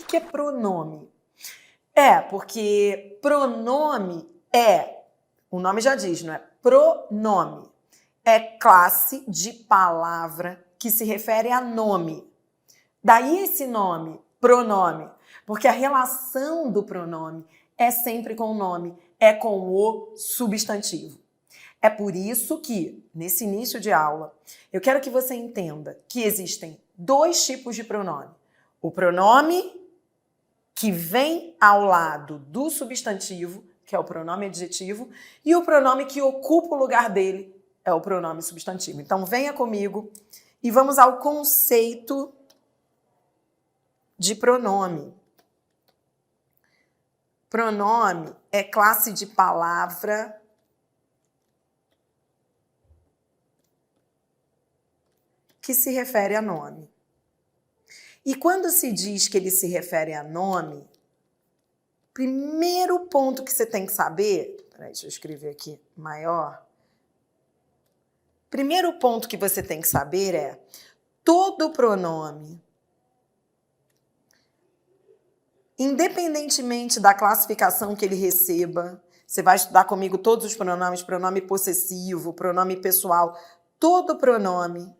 que é pronome? Porque pronome o nome já diz, não é? Pronome é classe de palavra que se refere a nome. Daí esse nome, pronome, porque a relação do pronome é sempre com o nome, é com o substantivo. É por isso que, nesse início de aula, eu quero que você entenda que existem dois tipos de pronome. O pronome que vem ao lado do substantivo, que é o pronome adjetivo, e o pronome que ocupa o lugar dele é o pronome substantivo. Então, venha comigo e vamos ao conceito de pronome. Pronome é classe de palavra que se refere a nome. E quando se diz que ele se refere a nome, primeiro ponto que você tem que saber, peraí, deixa eu escrever aqui maior. Primeiro ponto que você tem que saber é todo pronome, independentemente da classificação que ele receba, você vai estudar comigo todos os pronomes, pronome possessivo, pronome pessoal, todo pronome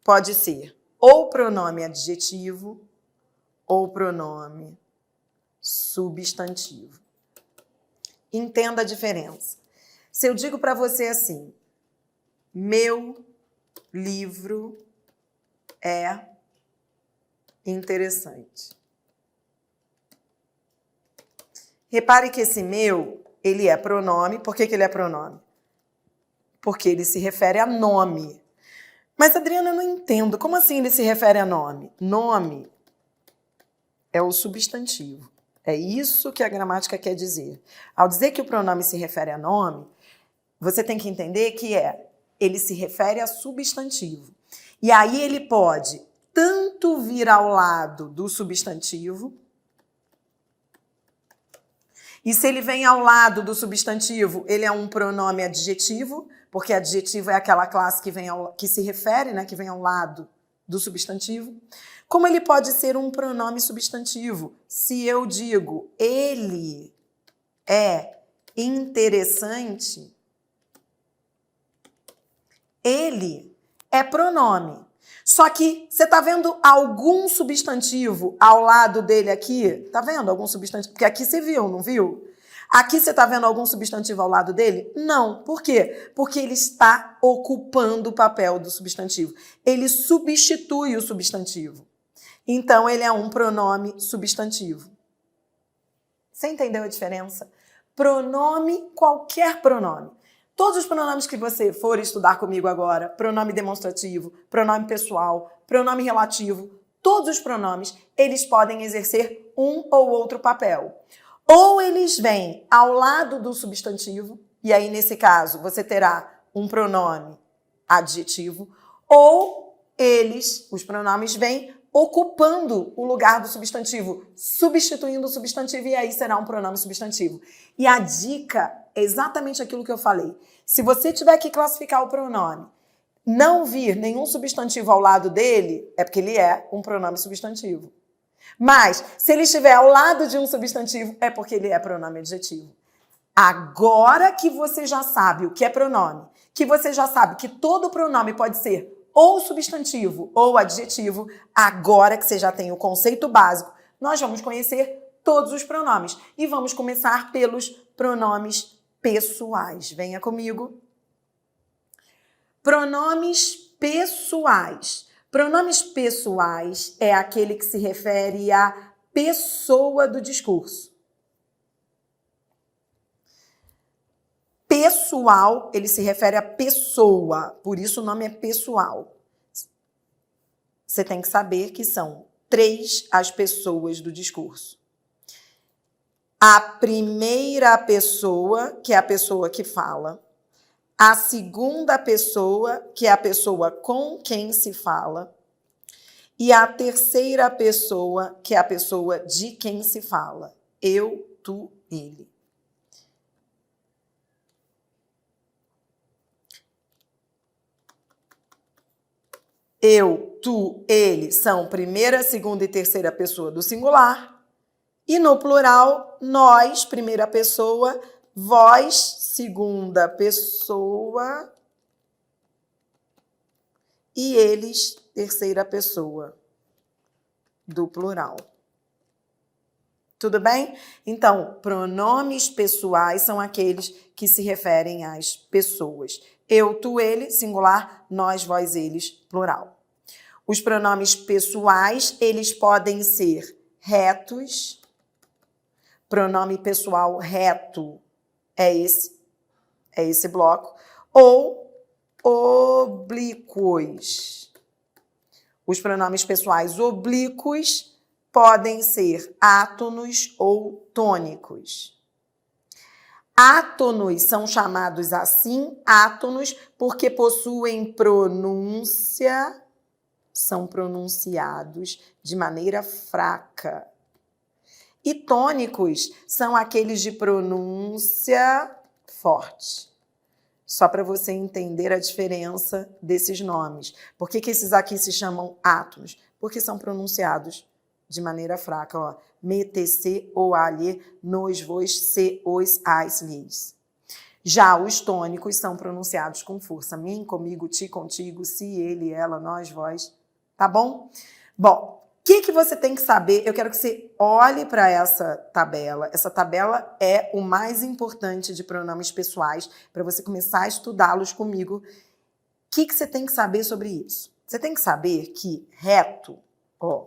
pode ser ou pronome adjetivo ou pronome substantivo. Entenda a diferença. Se eu digo para você assim, meu livro é interessante. Repare que esse meu, ele é pronome. Por que ele é pronome? Porque ele se refere a nome. Mas, Adriana, eu não entendo. Como assim ele se refere a nome? Nome é o substantivo. É isso que a gramática quer dizer. Ao dizer que o pronome se refere a nome, você tem que entender que ele se refere a substantivo. E aí ele pode tanto vir ao lado do substantivo, e se ele vem ao lado do substantivo, ele é um pronome adjetivo, porque adjetivo é aquela classe que se refere, né, que vem ao lado do substantivo. Como ele pode ser um pronome substantivo? Se eu digo, ele é interessante, ele é pronome. Só que você está vendo algum substantivo ao lado dele aqui? Está vendo algum substantivo? Porque aqui você viu, não viu? Aqui você está vendo algum substantivo ao lado dele? Não. Por quê? Porque ele está ocupando o papel do substantivo. Ele substitui o substantivo. Então, ele é um pronome substantivo. Você entendeu a diferença? Pronome, qualquer pronome. Todos os pronomes que você for estudar comigo agora, pronome demonstrativo, pronome pessoal, pronome relativo, todos os pronomes, eles podem exercer um ou outro papel. Ou eles vêm ao lado do substantivo, e aí, nesse caso, você terá um pronome adjetivo, ou os pronomes vêm ocupando o lugar do substantivo, substituindo o substantivo, e aí será um pronome substantivo. E a dica é exatamente aquilo que eu falei. Se você tiver que classificar o pronome, não vir nenhum substantivo ao lado dele, é porque ele é um pronome substantivo. Mas, se ele estiver ao lado de um substantivo, é porque ele é pronome adjetivo. Agora que você já sabe o que é pronome, que você já sabe que todo pronome pode ser ou substantivo ou adjetivo, agora que você já tem o conceito básico, nós vamos conhecer todos os pronomes. E vamos começar pelos pronomes pessoais. Venha comigo. Pronomes pessoais. Pronomes pessoais é aquele que se refere à pessoa do discurso. Pessoal, ele se refere à pessoa, por isso o nome é pessoal. Você tem que saber que são 3 as pessoas do discurso. A primeira pessoa, que é a pessoa que fala. A segunda pessoa, que é a pessoa com quem se fala. E a terceira pessoa, que é a pessoa de quem se fala. Eu, tu, ele. eu, tu, ele são primeira, segunda e terceira pessoa do singular. E no plural, nós, primeira pessoa, vós, segunda pessoa e eles, terceira pessoa do plural. Tudo bem? Então, pronomes pessoais são aqueles que se referem às pessoas. Eu, tu, ele, singular, nós, vós, eles, plural. Os pronomes pessoais, eles podem ser retos. Pronome pessoal reto é esse bloco. Ou oblíquos. Os pronomes pessoais oblíquos podem ser átonos ou tônicos. Átonos são chamados assim, átonos, porque possuem pronúncia, são pronunciados de maneira fraca. E tônicos são aqueles de pronúncia forte. Só para você entender a diferença desses nomes. Por que esses aqui se chamam átonos? Porque são pronunciados de maneira fraca, ó. Me, te, se, o, a, lhe, nos, vos, se, os, as, lhes. Já os tônicos são pronunciados com força. Mim, comigo, ti, contigo, se, ele, ela, nós, vós. Tá bom? Bom, o que você tem que saber? Eu quero que você olhe para essa tabela. Essa tabela é o mais importante de pronomes pessoais para você começar a estudá-los comigo. O que você tem que saber sobre isso? Você tem que saber que reto, ó,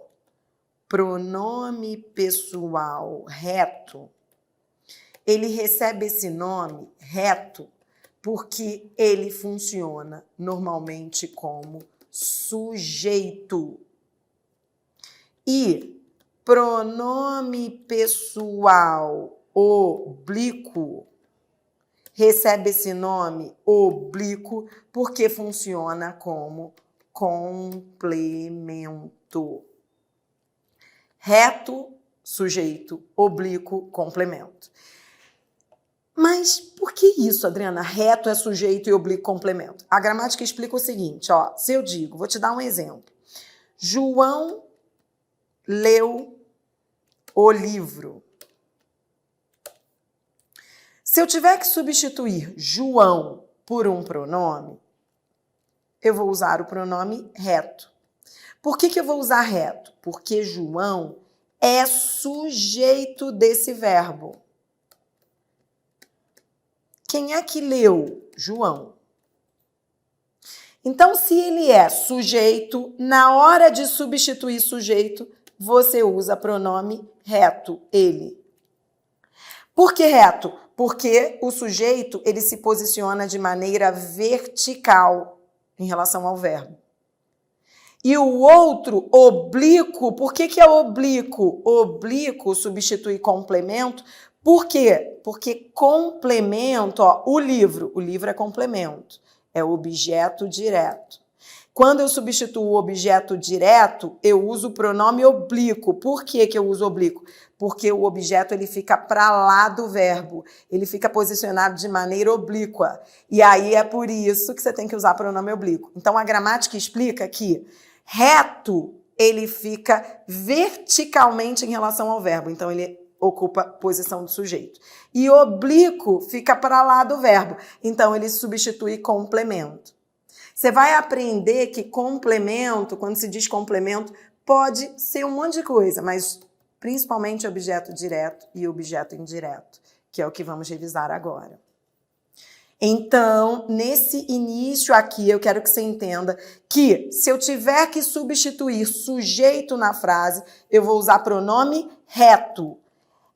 pronome pessoal reto, ele recebe esse nome reto porque ele funciona normalmente como sujeito. E pronome pessoal oblíquo recebe esse nome oblíquo porque funciona como complemento. Reto, sujeito, oblíquo, complemento. Mas por que isso, Adriana? Reto é sujeito e oblíquo, complemento. A gramática explica o seguinte, ó. Se eu digo, vou te dar um exemplo. João leu o livro. Se eu tiver que substituir João por um pronome, eu vou usar o pronome reto. Por que eu vou usar reto? Porque João é sujeito desse verbo. Quem é que leu? João. Então, se ele é sujeito, na hora de substituir sujeito, você usa pronome reto, ele. Por que reto? Porque o sujeito, ele se posiciona de maneira vertical em relação ao verbo. E o outro, oblíquo, por que é oblíquo? Oblíquo substitui complemento. Por quê? Porque complemento, ó, o livro é complemento, é objeto direto. Quando eu substituo o objeto direto, eu uso o pronome oblíquo. Por que eu uso oblíquo? Porque o objeto ele fica para lá do verbo, ele fica posicionado de maneira oblíqua. E aí é por isso que você tem que usar pronome oblíquo. Então a gramática explica que reto, ele fica verticalmente em relação ao verbo. Então ele ocupa a posição do sujeito. E oblíquo fica para lá do verbo. Então ele substitui complemento. Você vai aprender que complemento, quando se diz complemento, pode ser um monte de coisa, mas principalmente objeto direto e objeto indireto, que é o que vamos revisar agora. Então, nesse início aqui, eu quero que você entenda que se eu tiver que substituir sujeito na frase, eu vou usar pronome reto.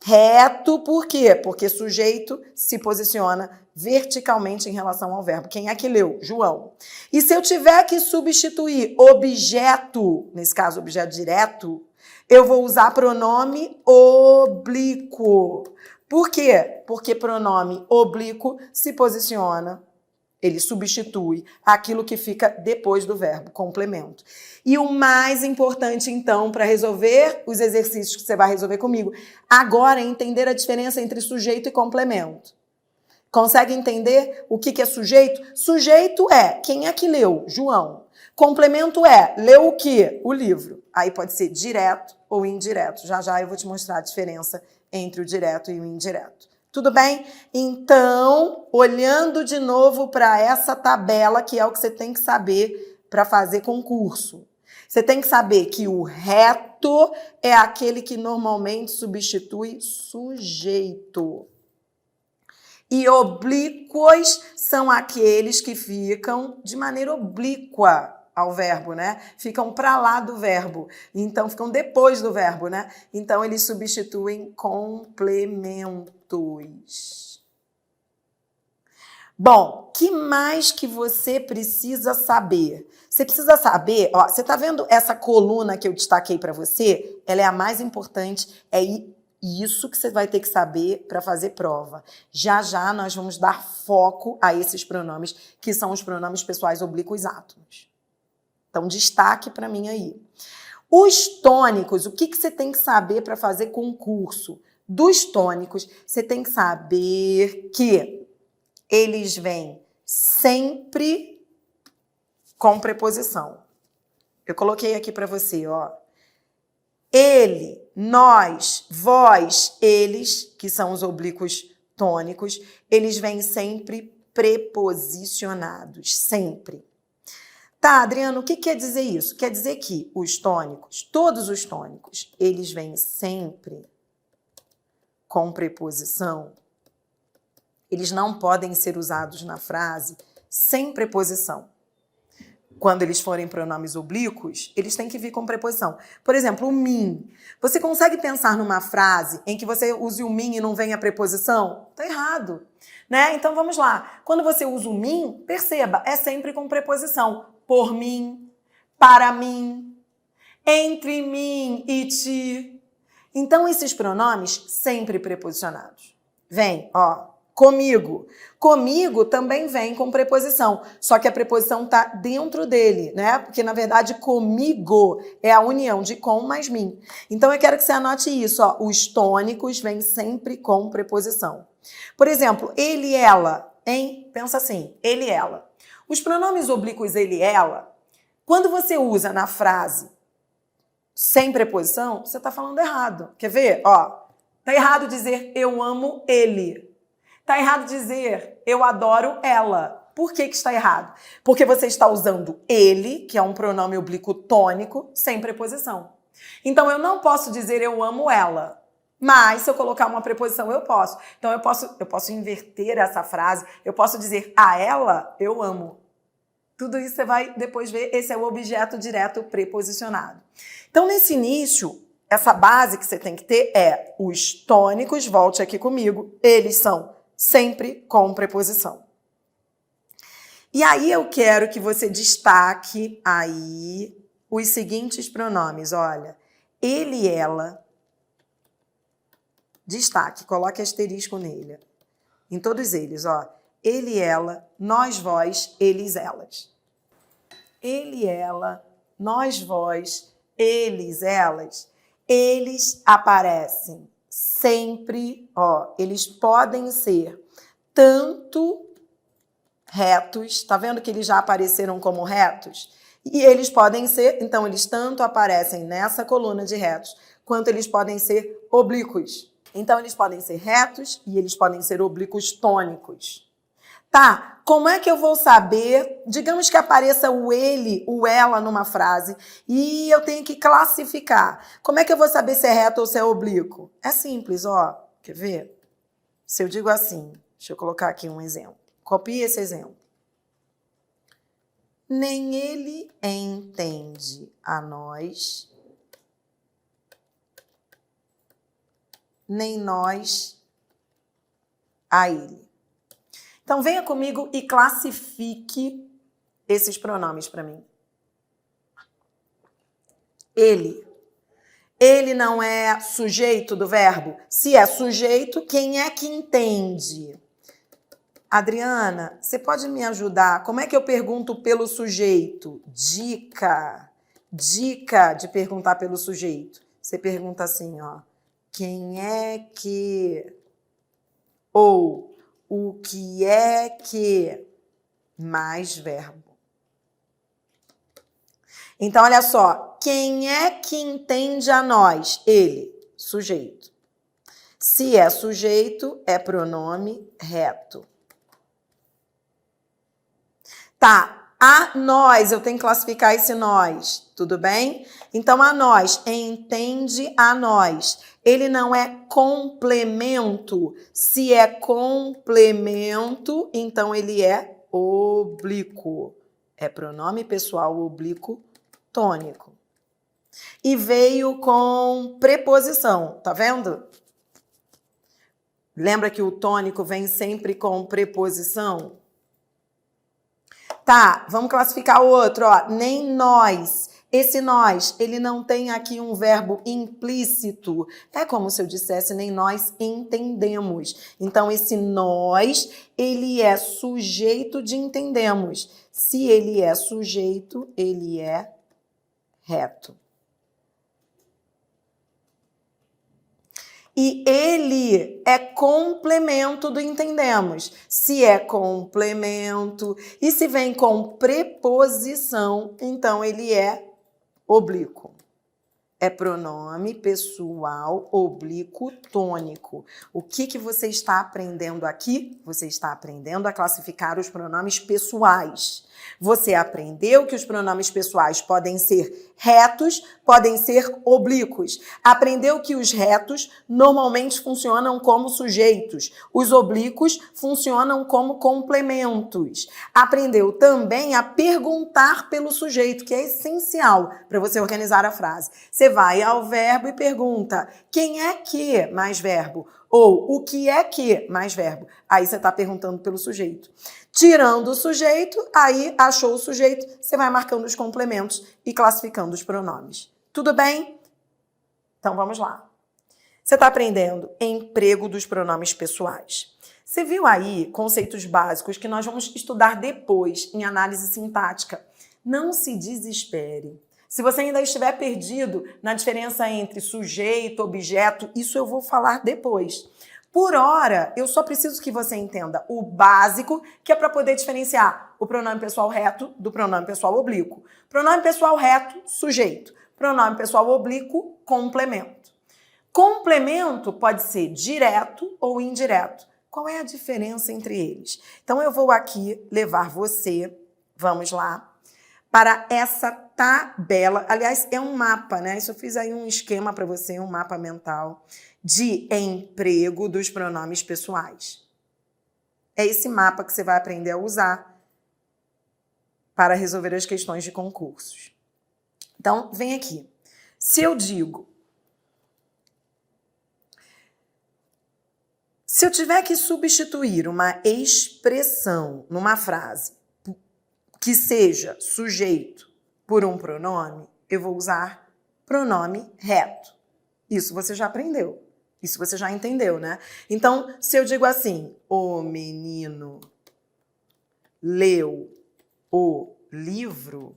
Reto por quê? Porque sujeito se posiciona verticalmente em relação ao verbo. Quem é que leu? João. E se eu tiver que substituir objeto, nesse caso objeto direto, eu vou usar pronome oblíquo. Por quê? Porque pronome oblíquo se posiciona, ele substitui aquilo que fica depois do verbo, complemento. E o mais importante, então, para resolver os exercícios que você vai resolver comigo, agora é entender a diferença entre sujeito e complemento. Consegue entender o que é sujeito? Sujeito é quem é que leu? João. Complemento é, leu o quê? O livro. Aí pode ser direto ou indireto. Já já eu vou te mostrar a diferença entre o direto e o indireto. Tudo bem? Então, olhando de novo para essa tabela, que é o que você tem que saber para fazer concurso. Você tem que saber que o reto é aquele que normalmente substitui sujeito. E oblíquos são aqueles que ficam de maneira oblíqua ao verbo, né? Ficam para lá do verbo. Então, ficam depois do verbo, né? Então, eles substituem complementos. Bom, que mais que você precisa saber? Você precisa saber, ó, você tá vendo essa coluna que eu destaquei para você? Ela é a mais importante, é isso que você vai ter que saber para fazer prova. Já já nós vamos dar foco a esses pronomes, que são os pronomes pessoais oblíquos átomos. Então, destaque para mim aí. Os tônicos, o que você tem que saber para fazer concurso? Dos tônicos, você tem que saber que eles vêm sempre com preposição. Eu coloquei aqui para você, ó. Ele, nós, vós, eles, que são os oblíquos tônicos, eles vêm sempre preposicionados, sempre. Tá, Adriano, o que quer dizer isso? Quer dizer que os tônicos, todos os tônicos, eles vêm sempre com preposição. Eles não podem ser usados na frase sem preposição. Quando eles forem pronomes oblíquos, eles têm que vir com preposição. Por exemplo, o mim. Você consegue pensar numa frase em que você use o mim e não venha a preposição? Tá errado, né? Então vamos lá. Quando você usa o mim, perceba, é sempre com preposição. Por mim, para mim, entre mim e ti. Então esses pronomes sempre preposicionados. Vem, ó. Comigo. Comigo também vem com preposição, só que a preposição está dentro dele, né? Porque, na verdade, comigo é a união de com mais mim. Então, eu quero que você anote isso, ó. Os tônicos vêm sempre com preposição. Por exemplo, ele, ela, hein? Pensa assim, ele, ela. Os pronomes oblíquos ele, ela, quando você usa na frase sem preposição, você está falando errado. Quer ver? Ó, tá errado dizer eu amo ele. Está errado dizer, eu adoro ela. Por que está errado? Porque você está usando ele, que é um pronome oblíquo tônico, sem preposição. Então, eu não posso dizer eu amo ela. Mas, se eu colocar uma preposição, eu posso. Então, eu posso inverter essa frase. Eu posso dizer a ela, eu amo. Tudo isso você vai depois ver. Esse é o objeto direto preposicionado. Então, nesse início, essa base que você tem que ter é os tônicos, volte aqui comigo, eles são sempre com preposição. E aí eu quero que você destaque aí os seguintes pronomes, olha. Ele, ela, destaque, coloque asterisco nele. Em todos eles, ó. Ele, ela, nós, vós, eles, elas. Ele, ela, nós, vós, eles, elas. Eles aparecem sempre, ó, eles podem ser tanto retos, tá vendo que eles já apareceram como retos? E eles podem ser, então eles tanto aparecem nessa coluna de retos, quanto eles podem ser oblíquos. Então eles podem ser retos e eles podem ser oblíquos tônicos. Tá, como é que eu vou saber, digamos que apareça o ele, o ela numa frase, e eu tenho que classificar. Como é que eu vou saber se é reto ou se é oblíquo? É simples, ó, quer ver? Se eu digo assim, deixa eu colocar aqui um exemplo. Copie esse exemplo. Nem ele entende a nós, nem nós a ele. Então, venha comigo e classifique esses pronomes para mim. Ele. Ele não é sujeito do verbo? Se é sujeito, quem é que entende? Adriana, você pode me ajudar? Como é que eu pergunto pelo sujeito? Dica. Dica de perguntar pelo sujeito. Você pergunta assim, ó. Quem é que... Ou... O que é que mais verbo? Então, olha só. Quem é que entende a nós? Ele, sujeito. Se é sujeito, é pronome reto. Tá, a nós, eu tenho que classificar esse nós, tudo bem? Então, a nós, entende a nós. Ele não é complemento. Se é complemento, então ele é oblíquo. É pronome pessoal oblíquo tônico. E veio com preposição, tá vendo? Lembra que o tônico vem sempre com preposição? Tá, vamos classificar o outro, ó. Nem nós. Esse nós, ele não tem aqui um verbo implícito. É como se eu dissesse, nem nós entendemos. Então, esse nós, ele é sujeito de entendemos. Se ele é sujeito, ele é reto. E ele é complemento do entendemos. Se é complemento e se vem com preposição, então ele é oblíquo. É pronome pessoal oblíquo tônico. O que você está aprendendo aqui? Você está aprendendo a classificar os pronomes pessoais. Você aprendeu que os pronomes pessoais podem ser retos, podem ser oblíquos. Aprendeu que os retos normalmente funcionam como sujeitos. Os oblíquos funcionam como complementos. Aprendeu também a perguntar pelo sujeito, que é essencial para você organizar a frase. Você vai ao verbo e pergunta: quem é que mais verbo? Ou o que é que mais verbo? Aí você está perguntando pelo sujeito. Tirando o sujeito, aí achou o sujeito, você vai marcando os complementos e classificando os pronomes. Tudo bem? Então vamos lá. Você está aprendendo emprego dos pronomes pessoais. Você viu aí conceitos básicos que nós vamos estudar depois em análise sintática. Não se desespere. Se você ainda estiver perdido na diferença entre sujeito, objeto, isso eu vou falar depois. Por hora, eu só preciso que você entenda o básico, que é para poder diferenciar o pronome pessoal reto do pronome pessoal oblíquo. Pronome pessoal reto, sujeito. Pronome pessoal oblíquo, complemento. Complemento pode ser direto ou indireto. Qual é a diferença entre eles? Então, eu vou aqui levar você, vamos lá, para essa tabela. Aliás, é um mapa, né? Isso eu fiz aí um esquema para você, um mapa mental de emprego dos pronomes pessoais. É esse mapa que você vai aprender a usar para resolver as questões de concursos. Então, vem aqui. Se eu digo... Se eu tiver que substituir uma expressão numa frase que seja sujeito por um pronome, eu vou usar pronome reto. Isso você já aprendeu. Isso você já entendeu, né? Então, se eu digo assim, o menino leu o livro,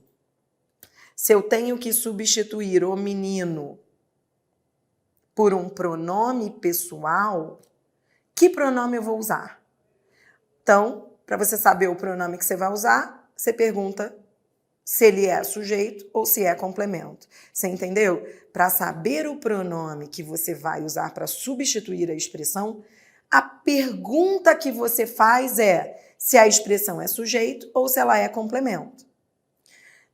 se eu tenho que substituir o menino por um pronome pessoal, que pronome eu vou usar? Então, para você saber o pronome que você vai usar, você pergunta se ele é sujeito ou se é complemento. Você entendeu? Para saber o pronome que você vai usar para substituir a expressão, a pergunta que você faz é se a expressão é sujeito ou se ela é complemento.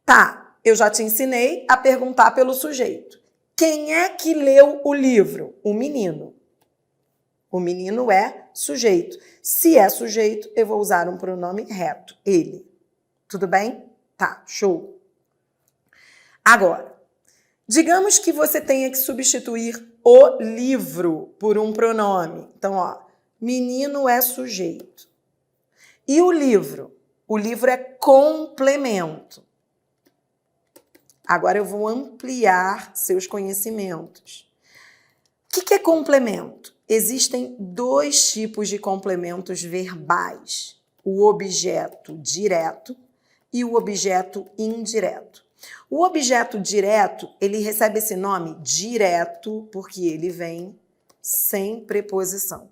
Tá, eu já te ensinei a perguntar pelo sujeito. Quem é que leu o livro? O menino. O menino é sujeito. Se é sujeito, eu vou usar um pronome reto, ele. Tudo bem? Tá, show. Agora, digamos que você tenha que substituir o livro por um pronome. Então, ó, menino é sujeito. E o livro? O livro é complemento. Agora eu vou ampliar seus conhecimentos. O que é complemento? Existem dois tipos de complementos verbais. O objeto direto e o objeto indireto. O objeto direto, ele recebe esse nome direto porque ele vem sem preposição.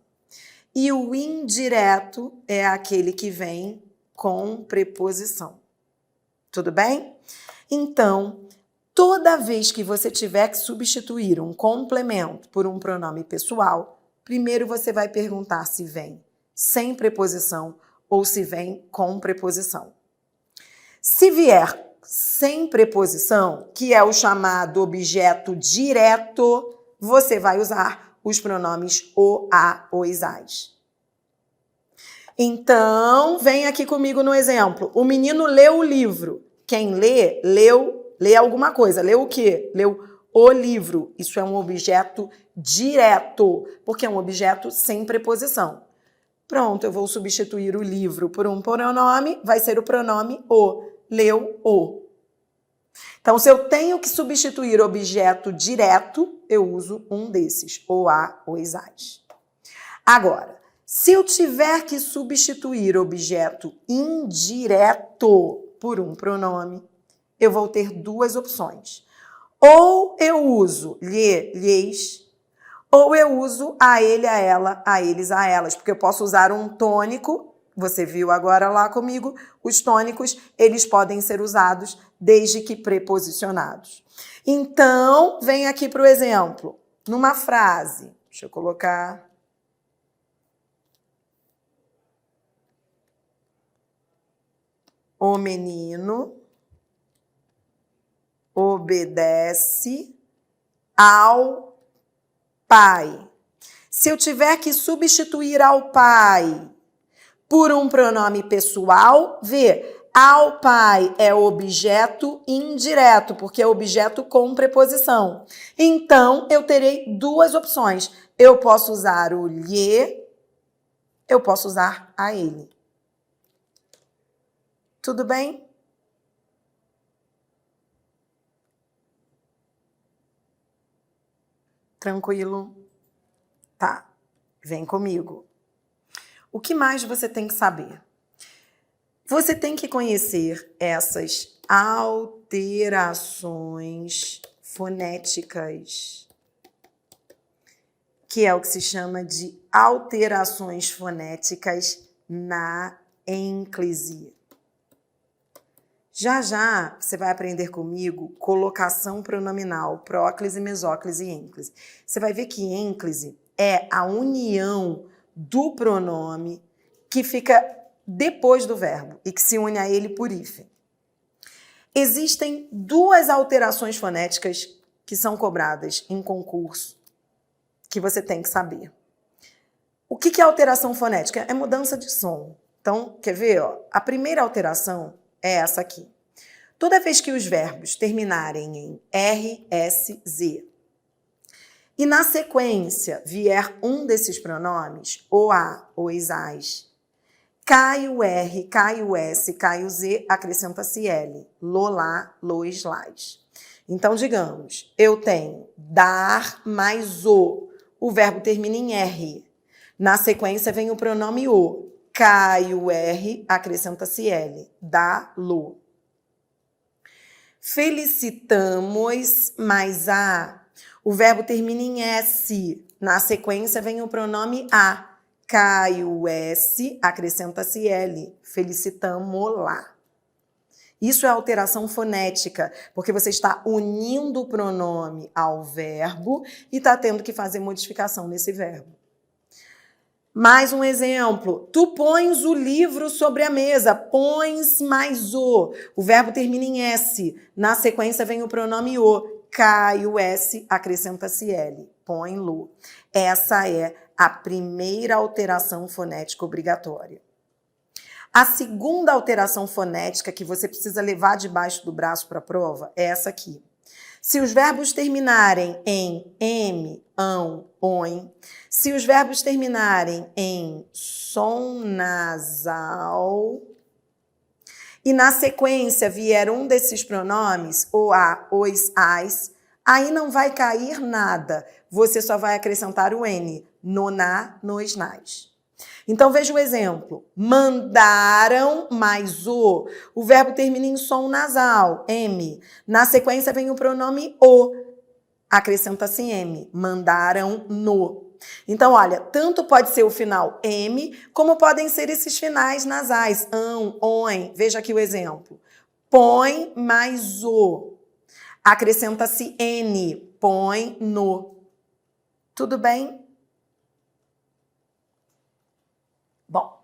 E o indireto é aquele que vem com preposição. Tudo bem? Então, Toda vez que você tiver que substituir um complemento por um pronome pessoal, primeiro você vai perguntar se vem sem preposição ou se vem com preposição. Se vier sem preposição, que é o chamado objeto direto, você vai usar os pronomes o, a, os, as. Então, vem aqui comigo no exemplo. O menino leu o livro. Quem lê, lê alguma coisa. Leu o quê? Leu o livro. Isso é um objeto direto, porque é um objeto sem preposição. Pronto, eu vou substituir o livro por um pronome, vai ser o pronome o. Leu o. Então, se eu tenho que substituir objeto direto, eu uso um desses, o, a, os, as. Agora, se eu tiver que substituir objeto indireto por um pronome, eu vou ter duas opções. Ou eu uso lhe, lhes, ou eu uso a ele, a ela, a eles, a elas, porque eu posso usar um tônico. Você viu agora lá comigo, os tônicos, eles podem ser usados desde que preposicionados. Então, vem aqui para o exemplo, numa frase. Deixa eu colocar... O menino obedece ao pai. Se eu tiver que substituir ao pai por um pronome pessoal, vê, ao pai é objeto indireto, porque é objeto com preposição. Então, eu terei duas opções. Eu posso usar o lhe, eu posso usar a ele. Tudo bem? Tranquilo? Tá, vem comigo. O que mais você tem que saber? Você tem que conhecer essas alterações fonéticas, que é o que se chama de alterações fonéticas na ênclise. Já já você vai aprender comigo colocação pronominal, próclise, mesóclise e ênclise. Você vai ver que ênclise é a união do pronome que fica depois do verbo e que se une a ele por hífen. Existem duas alterações fonéticas que são cobradas em concurso que você tem que saber. O que é alteração fonética? É mudança de som. Então, quer ver? A primeira alteração é essa aqui. Toda vez que os verbos terminarem em R, S, Z e na sequência vier um desses pronomes, o, a, os, as, cai o R, cai o S, cai o Z, acrescenta-se L. Lolá, lois, lás. Então, digamos, eu tenho dar mais o. O verbo termina em R. Na sequência vem o pronome o. Cai o R, acrescenta-se L. Dá, lo. Felicitamos mais a. O verbo termina em S. Na sequência vem o pronome a. Cai o S, acrescenta-se L. Felicitamo-la. Isso é alteração fonética, porque você está unindo o pronome ao verbo e está tendo que fazer modificação nesse verbo. Mais um exemplo. Tu pões o livro sobre a mesa. Pões mais o. O verbo termina em S. Na sequência vem o pronome o. Cai o S, acrescenta-se L. Põe-lo. Essa é a primeira alteração fonética obrigatória. A segunda alteração fonética que você precisa levar debaixo do braço para a prova é essa aqui. Se os verbos terminarem em M, ão, oin, se os verbos terminarem em som nasal e na sequência vier um desses pronomes, o, a, os, as, aí não vai cair nada. Você só vai acrescentar o N, no, na, nos, nas. Então, veja o exemplo. Mandaram mais o. O verbo termina em som nasal, M. Na sequência vem o pronome o. Acrescenta-se M. Mandaram no. Então, olha, tanto pode ser o final M, como podem ser esses finais nasais, ão, oin. Veja aqui o exemplo. Põe mais o. acrescenta-se N, põe no. Tudo bem? Bom,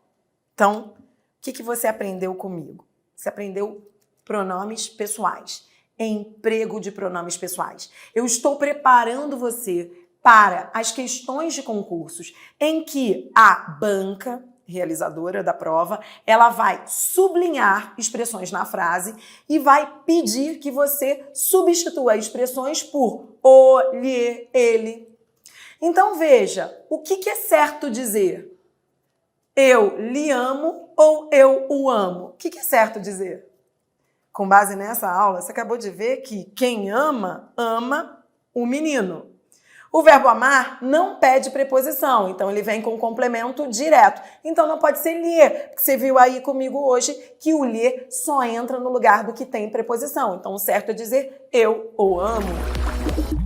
então, o que você aprendeu comigo? Você aprendeu pronomes pessoais, emprego de pronomes pessoais. Eu estou preparando você para as questões de concursos em que a banca realizadora da prova, ela vai sublinhar expressões na frase e vai pedir que você substitua expressões por o, lhe, ele. Então veja, o que é certo dizer? Eu lhe amo ou eu o amo? O que é certo dizer? Com base nessa aula, você acabou de ver que quem ama, ama o menino. O verbo amar não pede preposição, então ele vem com complemento direto. Então não pode ser lhe, porque você viu aí comigo hoje que o lhe só entra no lugar do que tem preposição. Então o certo é dizer eu o amo.